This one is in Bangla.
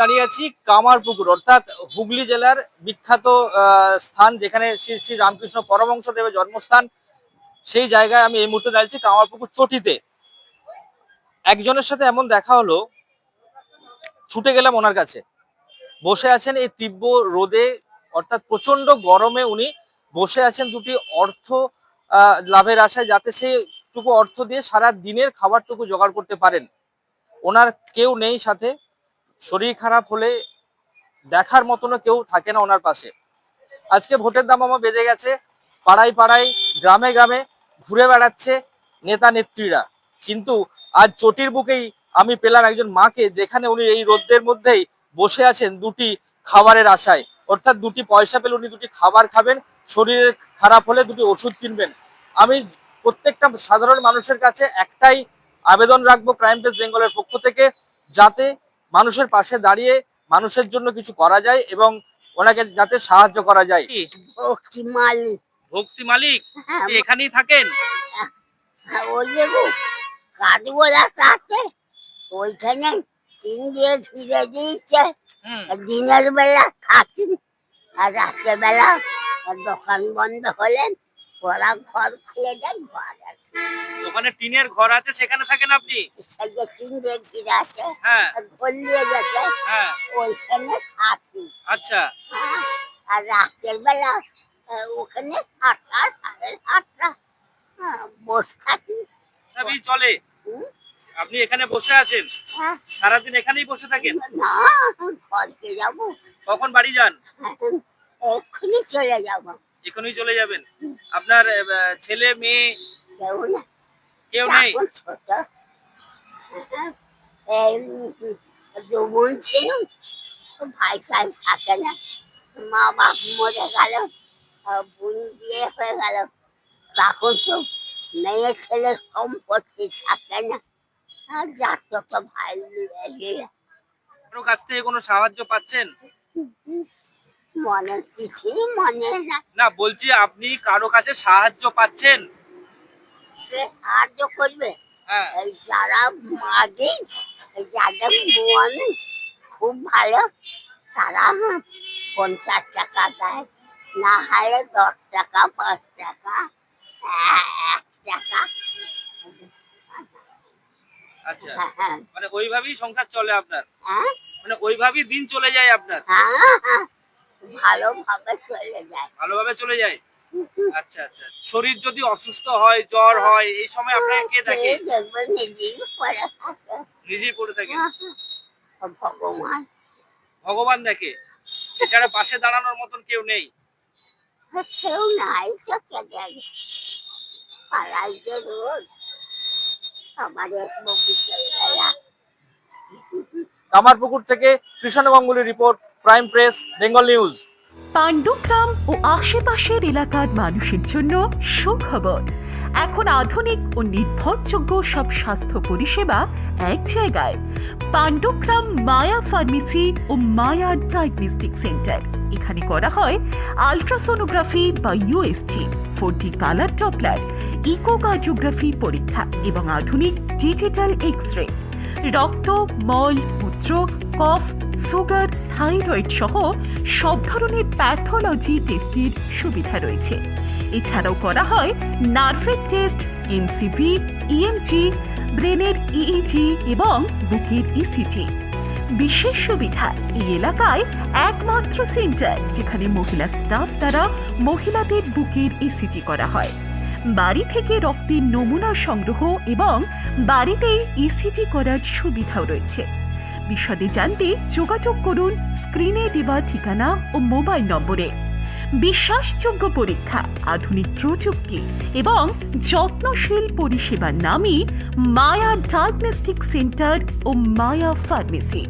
দাঁড়িয়ে আছি কামারপুকুর অর্থাৎ হুগলি জেলার বিখ্যাত স্থান, যেখানে শ্রী শ্রী রামকৃষ্ণ পরমহংসদেবের জন্মস্থান। সেই জায়গায় আমি এই মুহূর্তে দাঁড়িয়েছি কামারপুকুর চটিতে। একজনের সাথে এমন দেখা হলো, ছুটে গেলাম ওনার কাছে। বসে আছেন এই তীব্র রোদে, অর্থাৎ প্রচন্ড গরমে উনি বসে আছেন দুটি অর্থ লাভের আশায়, যাতে সেইটুকু অর্থ দিয়ে সারা দিনের খাবারটুকু জোগাড় করতে পারেন। ওনার কেউ নেই সাথে, শরীর খারাপ হলে দেখার মতনও কেউ থাকে না ওনার পাশে। আজকে ভোটের দামামা বেজে গেছে, পাড়ায় পাড়ায় গ্রামে গ্রামে ঘুরে বেড়াচ্ছে নেতা নেত্রীরা, কিন্তু আজ চটির বুকেই আমি পেলাম একজন মাকে, যেখানে উনি এই রোদের মধ্যেই বসে আছেন দুটি খাবারের আশায়। অর্থাৎ দুটি পয়সা পেলে উনি দুটি খাবার খাবেন, শরীরের খারাপ হলে দুটি ওষুধ কিনবেন। আমি প্রত্যেকটা সাধারণ মানুষের কাছে একটাই আবেদন রাখবো ক্রাইম প্রেস বেঙ্গলের পক্ষ থেকে, যাতে মানুষের পাশে দাঁড়িয়ে মানুষের জন্য কিছু করা যায় এবং ওনাকে যাতে সাহায্য করা যায়। ভক্তি মালিক। ভক্তি মালিক এখানেই থাকেন? ওই যে কাঠগোলা আছে, ওইখানে টিন দিয়ে ঘিরে দিয়েছে। দিনের বেলা থাকি, আর রাতের বেলা দোকান বন্ধ হলেন ওরা ঘর খুলে দেয়, ঘর আছে। ওখানে টিনের ঘর আছে, সেখানে থাকেন আপনি? সেই যে টিন দিয়ে ঘিরে আছে, হ্যাঁ, গলিয়ে গেছে, হ্যাঁ, ওইখানে থাকি। আচ্ছা। আর রাতের বেলা ওখানে 8টা, 8:30 বসে থাকি। চলে আপনি এখানে বসে আছেন, সারাদিন এখানেই বসে থাকেন? না, ঘরকে যাবো। কখন বাড়ি যান? এক্ষুনি চলে যাবো। এখনই চলে যাবেন? আপনার ছেলে মেয়ে কেউ না, কেউ নেই? ছোট এই দু বোন ছিল, ভাই সাই থাকে না, মা বাপ মরে গেল, বোন বিয়ে হয়ে গেল, তখন তো মেয়ে ছেলে সম্পত্তি থাকে না, আর যার তো ভাই নিয়ে কারো কাছ থেকে কোনো সাহায্য পাচ্ছেন? মনে কিছুই মনে না। না, বলছি আপনি কারো কাছে সাহায্য পাচ্ছেন? যে সাহায্য করবে, হ্যাঁ, এই যারা মাঝে, যাদের মন খুব ভালো, তারা 50 টাকা দেয়, না হলে 10 টাকা, 5 টাকা, 1 টাকা। আচ্ছা, হ্যাঁ, মানে ওইভাবেই সংসার চলে আপনার? হ্যাঁ, মানে ওইভাবেই দিন চলে যায় আপনার? হ্যাঁ, ভালোভাবে চলে যায়। ভালোভাবে চলে যায়? আচ্ছা আচ্ছা। শরীর যদি অসুস্থ হয়, জ্বর হয়, এই সময় আপনাকে কে দেখে? দেখবে নিজেই পড়ে থাকে। নিজেই পড়ে থাকেন? ভগবান, ভগবান দেখে, এছাড়া পাশে দাঁড়ানোর মতন কেউ নেই? কেউ নাই, চোখে দেখে পাড়ায় যে রোদ, আমাদের বগিচায়। কামারপুকুর থেকে কৃষ্ণ গাঙ্গুলির রিপোর্ট, prime press Bengal news. Pandugram ও আশেপাশের এলাকার মানুষের জন্য সুখবর। এখন আধুনিক ও নির্ভরযোগ্য সব স্বাস্থ্য পরিষেবা এক জায়গায়। পাণ্ডুগ্রাম মায়া ফার্মেসি ও মায়া ডায়াগনস্টিক সেন্টার। এখানে করা হয় আল্ট্রাসোনোগ্রাফি বা ইউএসজি, 4D কালার ডপলার, ইকোকার্ডিওগ্রাফির পরীক্ষা এবং আধুনিক ডিজিটাল এক্স-রে। রক্ত, মল, মূত্র, কফ, সুগার, থাইরয়েড সহ সব ধরনের প্যাথোলজি টেস্টের সুবিধা রয়েছে। এছাড়াও করা হয় নার্ভের টেস্ট, এনসিভি, ইএমজি, ব্রেনের ইইজি এবং বুকের ইসিজি। বিশেষ সুবিধা, এই এলাকায় একমাত্র সেন্টার যেখানে মহিলা স্টাফ দ্বারা মহিলাদের বুকের ইসিজি করা হয়। বাড়ি থেকে রক্তের নমুনা সংগ্রহ এবং বাড়িতেই ইসিজি করার সুবিধাও রয়েছে। বিশদে জানতে যোগাযোগ করুন স্ক্রিনে দেওয়া ঠিকানা ও মোবাইল নম্বরে। বিশ্বাসযোগ্য পরীক্ষা, আধুনিক প্রযুক্তি এবং যত্নশীল পরিষেবার নামই মায়া ডায়াগনস্টিক সেন্টার ও মায়া ফার্মেসি।